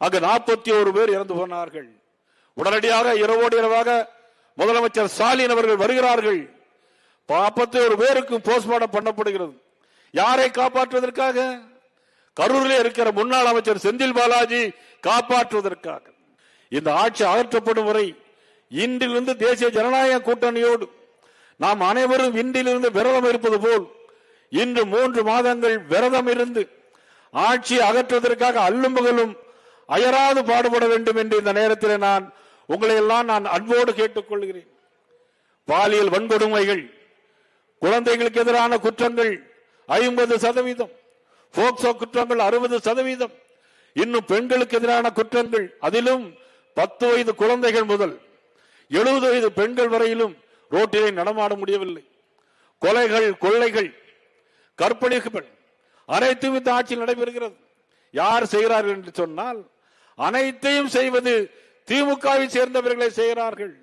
அங்கு 41 பேர் இறந்து போனார்கள். உடனடியாக இரவோடு இரவாக முதலமைச்சர் ஸ்டாலின் அவர்கள் வருகிறார்கள். 41 பேருக்கு போஸ்ட்மார்ட்டம் பண்ணப்படுகிறது. யாரை காப்பாற்றுவதற்காக? கரூரில் இருக்கிற முன்னாள் அமைச்சர் செந்தில் பாலாஜி காப்பாற்றுவதற்காக. இந்த ஆட்சி அகற்றப்படும் வரை இன்றிலிருந்து தேசிய ஜனநாயக கூட்டணியோடு நாம் அனைவரும் இன்றிலிருந்து விரதம் இருப்பது போல் இன்று 3 மாதங்கள் விரதம் இருந்து ஆட்சி அகற்றுவதற்காக அல்லும் பகலும் அயராது பாடுபட வேண்டும் என்று இந்த நேரத்தில் நான் உங்களை எல்லாம் நான் அன்போடு கேட்டுக்கொள்கிறேன். பாலியல் வன்கொடுமைகள், குழந்தைகளுக்கு எதிரான குற்றங்கள் 50%, போக்சோ குற்றங்கள் 60%, இன்னும் பெண்களுக்கு எதிரான குற்றங்கள் அதிலும் 10 வயது குழந்தைகள் முதல் 70 வயது பெண்கள் வரையிலும் ரோட்டிலே நடமாட முடியவில்லை. கொலைகள், கொள்ளைகள், கற்பழிப்புகள் அனைத்தும் இந்த ஆட்சியில் நடைபெறுகிறது. யார் செய்கிறார்கள் என்று சொன்னால் அனைத்தையும் செய்வது திமுகவை சேர்ந்தவர்களை செய்கிறார்கள்.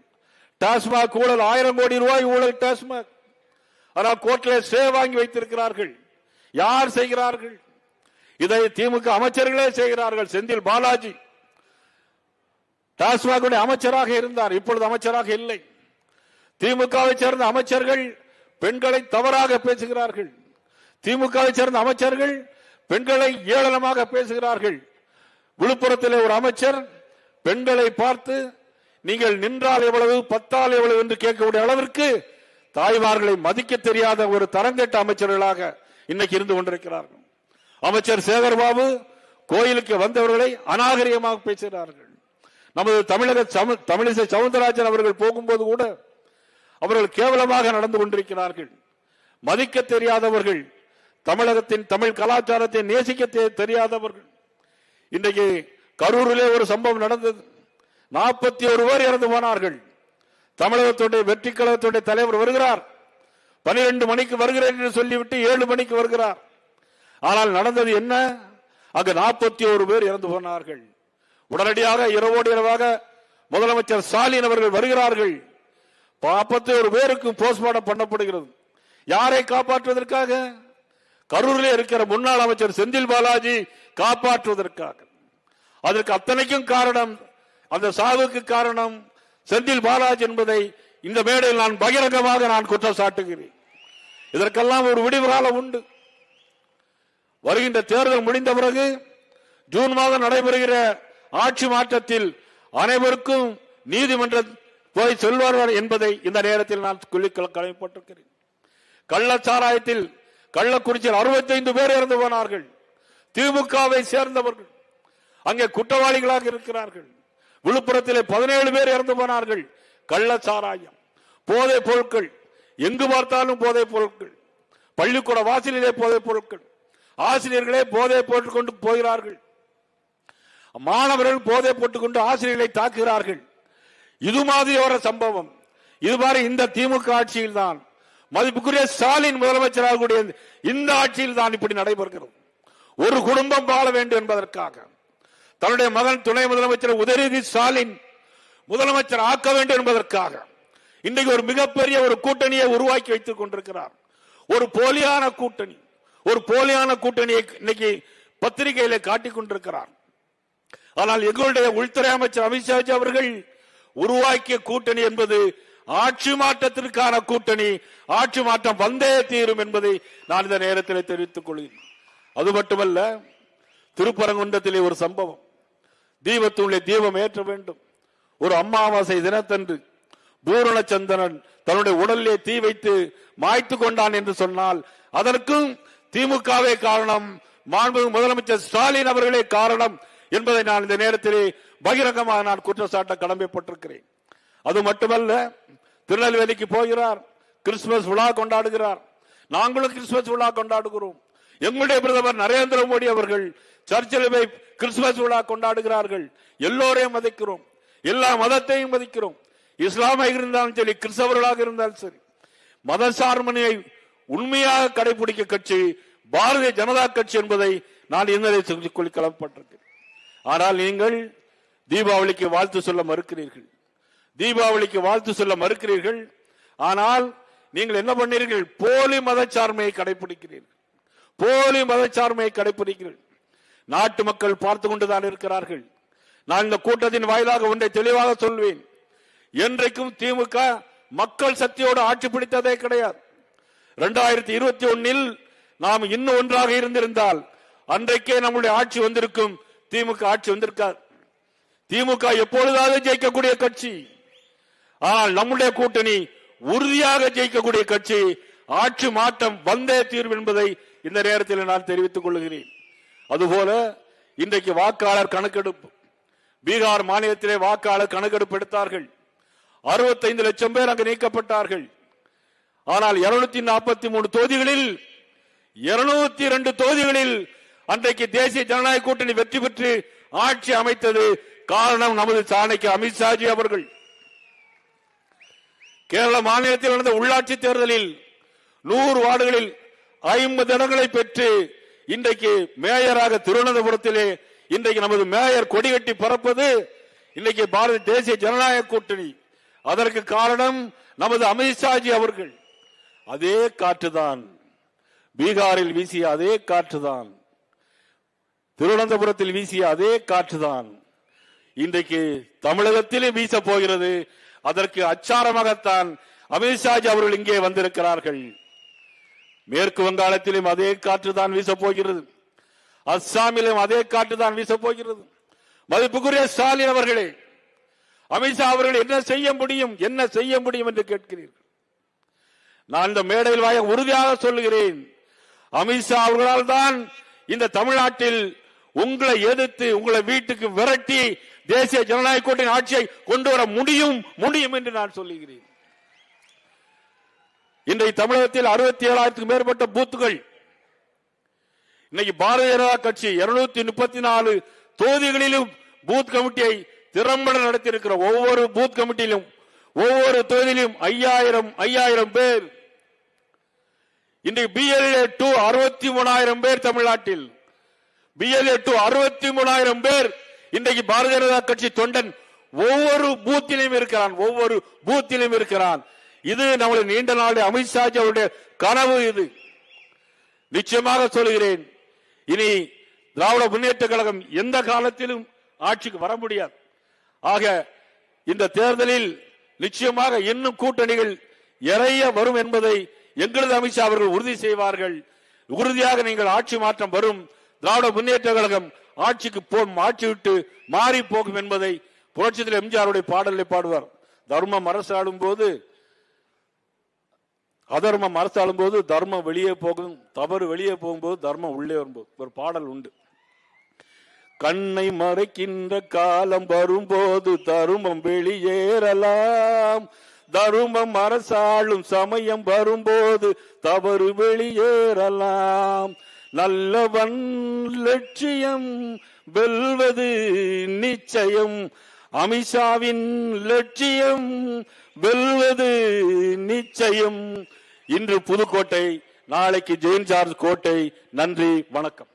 டாஸ்மாக் ஊழல் 1000 கோடி ரூபாய் ஊழல் டாஸ்மாக். ஆனால் கோர்ட்டில் ஸ்டே வாங்கி வைத்திருக்கிறார்கள். யார் செய்கிறார்கள்? இதை திமுக அமைச்சர்களே செய்கிறார்கள். செந்தில் பாலாஜி டாஸ்மாக் அமைச்சராக இருந்தார், இப்பொழுது அமைச்சராக இல்லை. திமுகவை சேர்ந்த அமைச்சர்கள் பெண்களை தவறாக பேசுகிறார்கள். திமுகவை சேர்ந்த அமைச்சர்கள் பெண்களை ஏளனமாக பேசுகிறார்கள். விழுப்புரத்தில் ஒரு அமைச்சர் பெண்களை பார்த்து நீங்கள் நின்றால் எவ்வளவு, பத்தால் எவ்வளவு என்று கேட்கக்கூடிய அளவிற்கு தாய்மார்களை மதிக்க தெரியாத ஒரு தரங்கெட்ட அமைச்சர்களாக இன்னைக்கு இருந்து கொண்டிருக்கிறார்கள். அமைச்சர் சேகர்பாபு கோயிலுக்கு வந்தவர்களை அநாகரிகமாக பேசுகிறார்கள். நமது தமிழிசை சவுந்தரராஜன் அவர்கள் போகும்போது கூட அவர்கள் கேவலமாக நடந்து கொண்டிருக்கிறார்கள். மதிக்க தெரியாதவர்கள், தமிழகத்தின் தமிழ் கலாச்சாரத்தை நேசிக்க தெரியாதவர்கள். இன்றைக்கு கரூரிலே ஒரு சம்பவம் நடந்தது. 41 பேர் இறந்து போனார்கள். தமிழகத்துடைய வெற்றி கழகத்துடைய தலைவர் வருகிறார், 12 மணிக்கு வருகிறேன் என்று சொல்லிவிட்டு 7 மணிக்கு வருகிறார். ஆனால் நடந்தது என்ன? அங்கு 41 பேர் இறந்து போனார்கள். உடனடியாக இரவோடு இரவாக முதலமைச்சர் ஸ்டாலின் அவர்கள் வருகிறார்கள். 41 பேருக்கு போஸ்ட்மார்ட்டம் பண்ணப்படுகிறது. யாரை காப்பாற்றுவதற்காக? கரூரில் இருக்கிற முன்னாள் அமைச்சர் செந்தில் பாலாஜி காப்பாற்றுவதற்காக. அதற்கு அத்தனைக்கும் காரணம், அந்த சாவுக்கு காரணம் செந்தில் பாலாஜி என்பதை இந்த மேடையில் நான் பகிரங்கமாக நான் குற்றம் சாட்டுகிறேன். இதற்கெல்லாம் ஒரு விடிவு காலம் உண்டு. வருகின்ற தேர்தல் முடிந்த பிறகு ஜூன் மாதம் நடைபெறுகிற ஆட்சி மாற்றத்தில் அனைவருக்கும் நீதிமன்றம் போய் செல்வார்கள் என்பதை இந்த நேரத்தில் நான் சொல்லி கடமைப்பட்டிருக்கிறேன். கள்ளச்சாராயத்தில் கள்ளக்குறிச்சியில் 65 பேர் இறந்து போனார்கள். திமுகவை சேர்ந்தவர்கள் அங்கே குற்றவாளிகளாக இருக்கிறார்கள். விழுப்புரத்திலே 17 பேர் இறந்து போனார்கள். கள்ளச்சாராயம், போதைப் பொருட்கள், எங்கு பார்த்தாலும் போதைப் பொருட்கள், பள்ளிக்கூட வாசலிலே போதைப் பொருட்கள், ஆசிரியர்களே போதை போட்டுக் கொண்டு போகிறார்கள், மாணவர்கள் போதை போட்டுக் கொண்டு ஆசிரியர்களை தாக்குகிறார்கள். இது மாதிரி ஒரு சம்பவம் இது மாதிரி இந்த திமுக ஆட்சியில் தான், மதிப்புக்குரிய ஸ்டாலின் முதலமைச்சராக கூடிய இந்த ஆட்சியில் தான் இப்படி நடைபெறுகிறது. ஒரு குடும்பம் வாழ வேண்டும் என்பதற்காக தன்னுடைய மகன் துணை முதலமைச்சர் உதயநிதி ஸ்டாலின் முதலமைச்சர் ஆக்க வேண்டும் என்பதற்காக இன்றைக்கு ஒரு மிகப்பெரிய ஒரு கூட்டணியை உருவாக்கி வைத்துக் கொண்டிருக்கிறார். ஒரு போலியான கூட்டணி, ஒரு போலியான கூட்டணியை இன்னைக்கு பத்திரிகையில காட்டிக் கொண்டிருக்கிறார். ஆனால் எங்களுடைய உள்துறை அமைச்சர் அமித்ஷா அவர்கள் உருவாக்கிய கூட்டணி என்பது ஆட்சி மாற்றத்திற்கான கூட்டணி. ஆட்சி மாற்றம் வந்தே தீரும் என்பதை நான் இந்த நேரத்தில் தெரிவித்துக் கொள்கிறேன். அது மட்டுமல்ல, திருப்பரங்குன்றத்திலே ஒரு சம்பவம், தீபத்துள்ளே தீபம் ஏற்ற வேண்டும். ஒரு அமாவாசை தினத்தன்று பூரணச்சந்திரன் தன்னுடைய உடலிலே தீ வைத்து மாய்த்து கொண்டான் என்று சொன்னால் அதற்கும் திமுகவே காரணம், மாண்புமிகு முதலமைச்சர் ஸ்டாலின் அவர்களே காரணம் என்பதை நான் இந்த நேரத்திலே பகிரங்கமாக நான் குற்றச்சாட்ட கடமைப்பட்டிருக்கிறேன். அது மட்டுமல்ல, திருநெல்வேலிக்கு போகிறார், கிறிஸ்துமஸ் விழா கொண்டாடுகிறார். நாங்களும் கிறிஸ்துமஸ் விழா கொண்டாடுகிறோம். எங்களுடைய பிரதமர் நரேந்திர மோடி அவர்கள் சர்ச்சில் போய் கிறிஸ்துமஸ் விழா கொண்டாடுகிறார்கள். எல்லோரையும் மதிக்கிறோம், எல்லா மதத்தையும் மதிக்கிறோம். இஸ்லாமாக இருந்தாலும் சரி, கிறிஸ்தவர்களாக இருந்தாலும் சரி, மத சார்பனையை உண்மையாக கடைபிடிக்க கட்சி பாரதிய ஜனதா கட்சி என்பதை நான் இன்னதை சொல்லிக் கொள்ளப்பட்டிருக்கிறேன். ஆனால் நீங்கள் தீபாவளிக்கு வாழ்த்து சொல்ல மறுக்கிறீர்கள், தீபாவளிக்கு வாழ்த்து சொல்ல மறுக்கிறீர்கள். ஆனால் நீங்கள் என்ன பண்ணீர்கள்? போலி மதச்சார்மையை கடைபிடிக்கிறீர்கள், போலி மதச்சார்மையை கடைபிடிக்கிறீர்கள். நாட்டு மக்கள் பார்த்து கொண்டுதான் இருக்கிறார்கள். நான் இந்த கூட்டத்தின் வாயிலாக ஒன்றை தெளிவாக சொல்வேன். என்றைக்கும் திமுக மக்கள் சக்தியோடு ஆட்சி பிடித்ததே கிடையாது. 2021 நாம் இன்னும் ஒன்றாக இருந்திருந்தால் அன்றைக்கே நம்முடைய ஆட்சி வந்திருக்கும். திமுக ஆட்சி வந்திருக்கார். திமுக எப்பொழுதாவது ஜெயிக்கக்கூடிய கட்சி. ஆனால் நம்முடைய கூட்டணி உறுதியாக ஜெயிக்கக்கூடிய கட்சி. ஆட்சி மாற்றம் வந்தே தீர்வு என்பதை இந்த நேரத்தில் நான் தெரிவித்துக் கொள்கிறேன். அதுபோல இன்றைக்கு வாக்காளர் கணக்கெடுப்பு, பீகார் மாநிலத்திலே வாக்காளர் கணக்கெடுப்பு எடுத்தார்கள். 65 லட்சம் பேர் அங்கு நீக்கப்பட்டார்கள். ஆனால் 243 தொகுதிகளில் 202 தொகுதிகளில் அன்றைக்கு தேசிய ஜனநாயக கூட்டணி வெற்றி பெற்று ஆட்சி அமைத்தது. காரணம் நமது சாணக்கிய அமித்ஷாஜி அவர்கள். கேரள மாநிலத்தில் நடந்த உள்ளாட்சி தேர்தலில் 100 வார்டுகளில் 50 இடங்களை பெற்று இன்றைக்கு மேயராக திருவனந்தபுரத்திலே இன்றைக்கு நமது மேயர் கொடிகட்டி பறப்பது இன்றைக்கு பாரதிய தேசிய ஜனநாயக கூட்டணி. அதற்கு காரணம் நமது அமித்ஷாஜி அவர்கள். அதே காற்றுதான் பீகாரில் வீசிய அதே காற்றுதான், திருவனந்தபுரத்தில் வீசிய அதே காற்றுதான் இன்றைக்கு தமிழகத்திலே வீச போகிறது. அதற்கு அச்சாரமாகத்தான் அமித்ஷாஜி அவர்கள் இங்கே வந்திருக்கிறார்கள். மேற்கு வங்காளத்திலும் அதே காற்றுதான் வீச போகிறது. அஸ்ஸாமிலும் அதே காற்றுதான் வீச போகிறது. மதிப்புக்குரிய ஸ்டாலின் அவர்களே, அமித்ஷா அவர்கள் என்ன செய்ய முடியும் என்று கேட்கிறீர்கள். நான் இந்த மேடையில் வாய உறுதியாக சொல்லுகிறேன், அமித்ஷா அவர்களால் தான் இந்த தமிழ்நாட்டில் உங்களை எதிர்த்து உங்களை வீட்டுக்கு விரட்டி தேசிய ஜனநாயக கூட்டணி ஆட்சியை கொண்டு வர முடியும் என்று நான் சொல்லுகிறேன். இன்றைக்கு தமிழகத்தில் 67,000க்கும் மேற்பட்ட பூத்துகள். இன்னைக்கு பாரதிய ஜனதா கட்சி 234 தொகுதிகளிலும் பூத் கமிட்டியை திறம்பட நடத்தியிருக்கிற ஒவ்வொரு பூத் கமிட்டியிலும் ஒவ்வொரு தொகுதியிலும் 5000 பேர். இன்றைக்கு BLA 2 63,000 பேர் தமிழ்நாட்டில். BLA 2 63,000 பேர் இன்றைக்கு பாரதிய ஜனதா கட்சி தொண்டன் ஒவ்வொரு பூத்திலும் இருக்கிறான். இது நம்முடைய நீண்ட நாள் அமித்ஷாஜி அவருடைய கனவு. இது நிச்சயமாக சொல்கிறேன், இனி திராவிட முன்னேற்ற கழகம் எந்த காலத்திலும் ஆட்சிக்கு வர முடியாது. ஆக இந்த தேர்தலில் நிச்சயமாக இன்னும் கூட்டணிகள் நிறைய வரும் என்பதை எங்களது அமித்ஷா அவர்கள் உறுதி செய்வார்கள். உறுதியாக நீங்கள் ஆட்சி மாற்றம் வரும், திராவிட முன்னேற்ற கழகம் ஆட்சிக்கு ஆட்சி விட்டு மாறி போகும் என்பதை புரட்சித்தில் எம்ஜிஆருடைய பாடலை பாடுவார். தர்மம் அரசாளும் போது அதர்மம் அரசாளும் போது தர்மம் வெளியே போகும், தவறு வெளியே போகும்போது தர்மம் உள்ளே வரும்போது ஒரு பாடல் உண்டு. கண்ணை மறைக்கின்ற காலம் வரும்போது தருமம் வெளியேறலாம், தருமம் அரசாளும் சமயம் வரும்போது தவறு வெளியேறலாம். நல்லவன் லட்சியம் வெல்வது நிச்சயம், அமித்ஷாவின் லட்சியம் வெல்வது நிச்சயம். இன்று புதுக்கோட்டை, நாளைக்கு ஜெயின் ஜார்ஜ் கோட்டை. நன்றி, வணக்கம்.